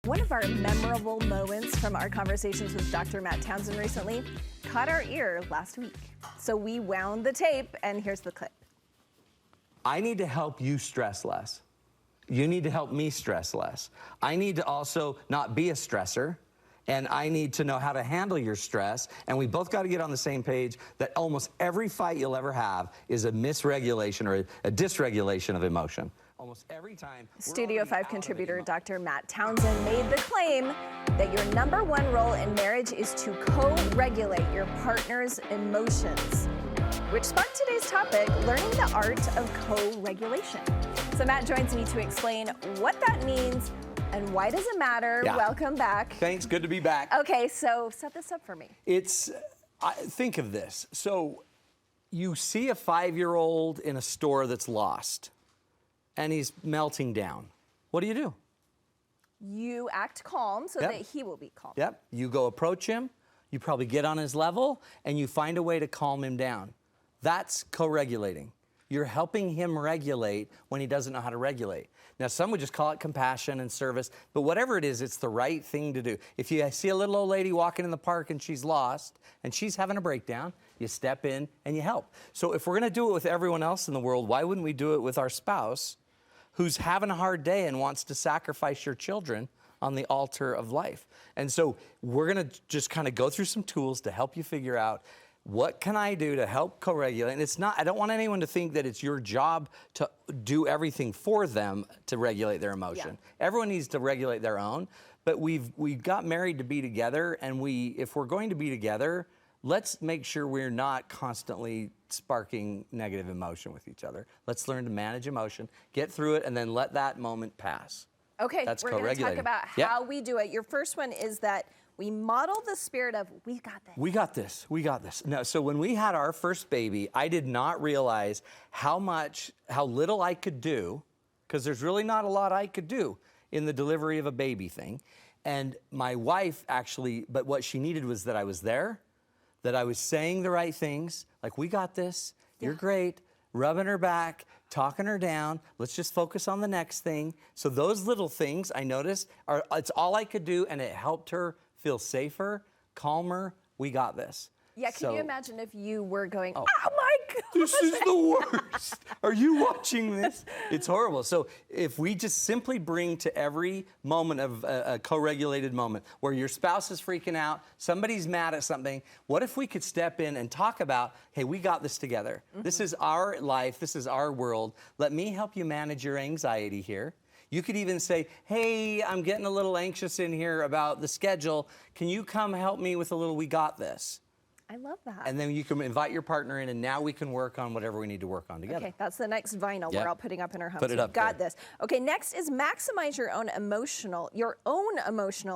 One of our memorable moments from our conversations with Dr. Matt Townsend recently caught our ear last week. So we wound the tape, and here's the clip. I need to help you stress less. You need to help me stress less. I need to also not be a stressor, and I need to know how to handle your stress, and we both got to get on the same page that almost every fight you'll ever have is a misregulation or a dysregulation of emotion. Almost every time. Studio 5 contributor Dr. Matt Townsend made the claim that your number one role in marriage is to co-regulate your partner's emotions, which sparked today's topic, learning the art of co-regulation. So Matt joins me to explain what that means and why does it matter. Yeah. Welcome back. Thanks, good to be back. Okay, so set this up for me. Think of this. So you see a 5-year-old in a store that's lost, and he's melting down. What do? You act calm so that he will be calm. Yep, you go approach him, you probably get on his level, and you find a way to calm him down. That's co-regulating. You're helping him regulate when he doesn't know how to regulate. Now, some would just call it compassion and service, but whatever it is, it's the right thing to do. If you see a little old lady walking in the park and she's lost and she's having a breakdown, you step in and you help. So if we're gonna do it with everyone else in the world, why wouldn't we do it with our spouse who's having a hard day and wants to sacrifice your children on the altar of life? And so we're gonna just kind of go through some tools to help you figure out what can I do to help co-regulate? And it's not, I don't want anyone to think that it's your job to do everything for them to regulate their emotion. Yeah. Everyone needs to regulate their own, but we've got married to be together, and if we're going to be together, let's make sure we're not constantly sparking negative emotion with each other. Let's learn to manage emotion, get through it, and then let that moment pass. Okay, that's we're going to talk about how we do it. Your first one is that we model the spirit of, we got this. We got this, we got this. No, so when we had our first baby, I did not realize how little I could do, because there's really not a lot I could do in the delivery of a baby thing. And my wife actually, but what she needed was that I was there, that I was saying the right things, like, we got this, you're great, rubbing her back, talking her down, let's just focus on the next thing. So those little things I noticed, it's all I could do, and it helped her feel safer, calmer. We got this. Yeah, can you imagine if you were going, oh my God. This is the worst. Are you watching this? It's horrible. So if we just simply bring to every moment of a co-regulated moment where your spouse is freaking out, somebody's mad at something, what if we could step in and talk about, hey, we got this together. Mm-hmm. This is our life. This is our world. Let me help you manage your anxiety here. You could even say, hey, I'm getting a little anxious in here about the schedule. Can you come help me with a little, we got this? I love that. And then you can invite your partner in, and now we can work on whatever we need to work on together. Okay, that's the next vinyl we're all putting up in our homes. Put it up Got this. Okay, next is maximize your own emotional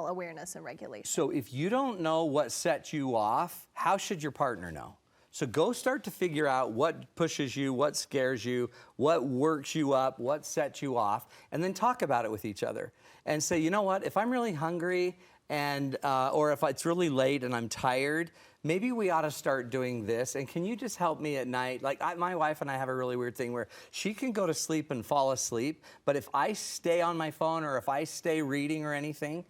awareness and regulation. So if you don't know what sets you off, how should your partner know? So go start to figure out what pushes you, what scares you, what works you up, what sets you off, and then talk about it with each other. And say, you know what, if I'm really hungry and or if it's really late and I'm tired, maybe we ought to start doing this. And can you just help me at night? Like my wife and I have a really weird thing where she can go to sleep and fall asleep, but if I stay on my phone or if I stay reading or anything,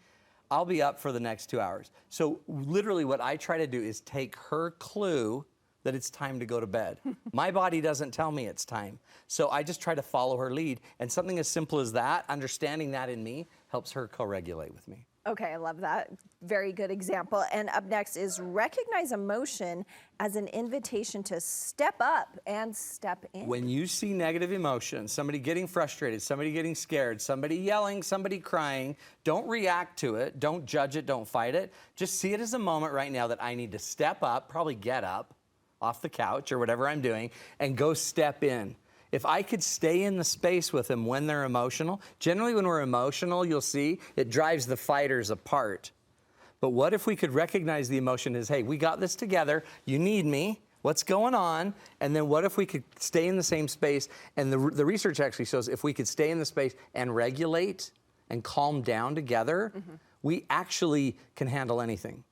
I'll be up for the next 2 hours. So literally what I try to do is take her clue that it's time to go to bed. My body doesn't tell me it's time. So I just try to follow her lead. And something as simple as that, understanding that in me, helps her co-regulate with me. Okay, I love that. Very good example. And up next is recognize emotion as an invitation to step up and step in. When you see negative emotion, somebody getting frustrated, somebody getting scared, somebody yelling, somebody crying, don't react to it, don't judge it, don't fight it. Just see it as a moment right now that I need to step up, probably get up off the couch or whatever I'm doing, and go step in. If I could stay in the space with them when they're emotional, generally when we're emotional, you'll see, it drives the fighters apart. But what if we could recognize the emotion as, hey, we got this together, you need me, what's going on? And then what if we could stay in the same space? And the research actually shows if we could stay in the space and regulate and calm down together, we actually can handle anything.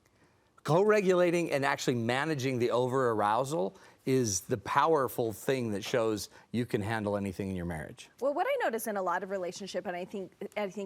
Co-regulating and actually managing the over-arousal is the powerful thing that shows you can handle anything in your marriage. Well, what I notice in a lot of relationship, and I think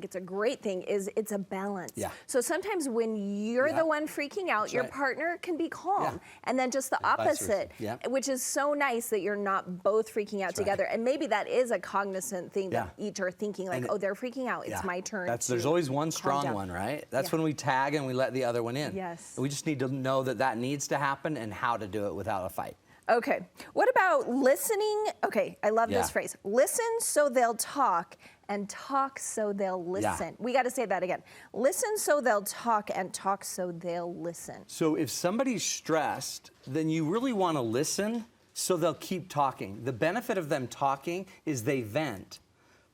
it's a great thing, is it's a balance. Yeah. So sometimes when you're the one freaking out, your right. partner can be calm. Yeah. And then just the And vice versa. opposite, Yeah. which is so nice that you're not both freaking out together. And maybe that is a cognizant thing that each are thinking, like, oh, they're freaking out. It's my turn. There's always one calm strong down. one, right? That's when we tag and we let the other one in. Yes. We just need to know that that needs to happen and how to do it without a fight. Okay. What about listening? Okay, I love this Yeah. phrase. Listen so they'll talk, and talk so they'll listen. We got to say that again. Listen so they'll talk, and talk so they'll listen. So if somebody's stressed, then you really want to listen so they'll keep talking. The benefit of them talking is they vent.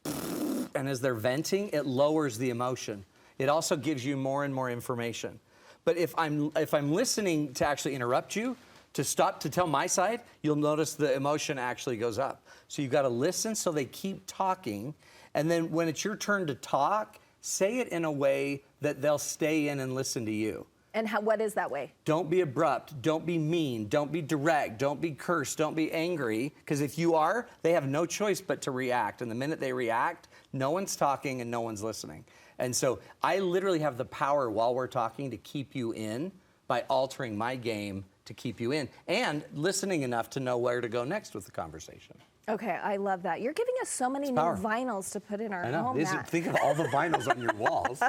And as they're venting, it lowers the emotion. It also gives you more and more information. But if I'm listening to actually interrupt you, to stop to tell my side, you'll notice the emotion actually goes up. So you've got to listen so they keep talking. And then when it's your turn to talk, say it in a way that they'll stay in and listen to you. And what is that way? Don't be abrupt. Don't be mean. Don't be direct. Don't be cursed. Don't be angry. Because if you are, they have no choice but to react. And the minute they react, no one's talking and no one's listening. And so I literally have the power while we're talking to keep you in by altering my game to keep you in and listening enough to know where to go next with the conversation. Okay, I love that. You're giving us so many new vinyls to put in our home, Matt. Think of all the vinyls on your walls.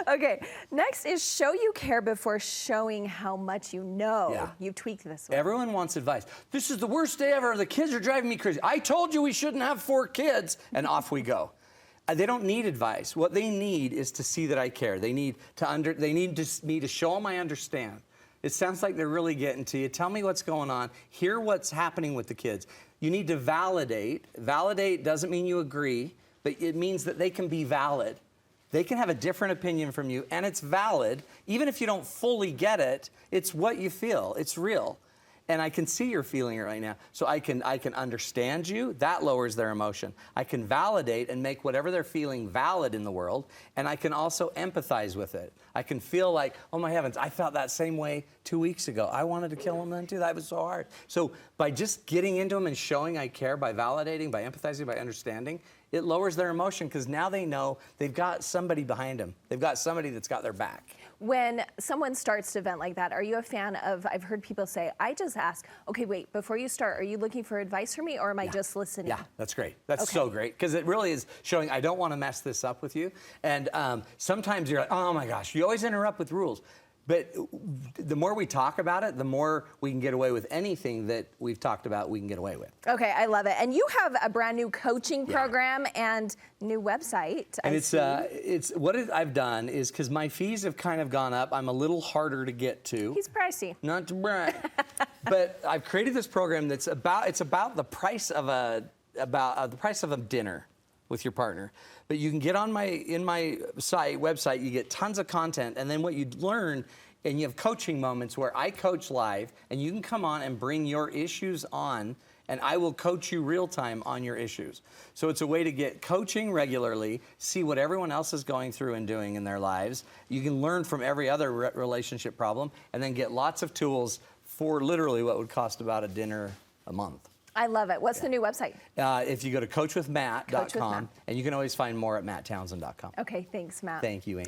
Okay, next is show you care before showing how much you know. Yeah. You've tweaked this one. Everyone wants advice. This is the worst day ever. The kids are driving me crazy. I told you we shouldn't have 4 kids, and off we go. They don't need advice. What they need is to see that I care. They need me to show them I understand. It sounds like they're really getting to you. Tell me what's going on. Hear what's happening with the kids. You need to validate. Validate doesn't mean you agree, but it means that they can be valid. They can have a different opinion from you, and it's valid. Even if you don't fully get it, it's what you feel. It's real. And I can see you're feeling it right now. So I can understand you. That lowers their emotion. I can validate and make whatever they're feeling valid in the world. And I can also empathize with it. I can feel like, oh my heavens, I felt that same way 2 weeks ago. I wanted to kill him then too. That was so hard. So by just getting into them and showing I care, by validating, by empathizing, by understanding, it lowers their emotion because now they know they've got somebody behind them. They've got somebody that's got their back. When someone starts to vent like that, are you a fan of, I've heard people say, I just ask, okay, wait, before you start, are you looking for advice from me or am I just listening? Yeah, that's great. That's so great because it really is showing I don't want to mess this up with you. And sometimes you're like, oh my gosh, you always interrupt with rules. But the more we talk about it, the more we can get away with anything that we've talked about we can get away with. Okay, I love it. And you have a brand new coaching program and new website. And it's what I've done is because my fees have kind of gone up, I'm a little harder to get to. He's pricey. Not to brag. But I've created this program that's about the price of a dinner with your partner. But you can get on my website, you get tons of content, and then what you learn, and you have coaching moments where I coach live, and you can come on and bring your issues on, and I will coach you real time on your issues. So it's a way to get coaching regularly, see what everyone else is going through and doing in their lives. You can learn from every other relationship problem, and then get lots of tools for literally what would cost about a dinner a month. I love it. What's the new website? If you go to coachwithmatt.com, and you can always find more at matttownsend.com. Okay, thanks, Matt. Thank you, Amy.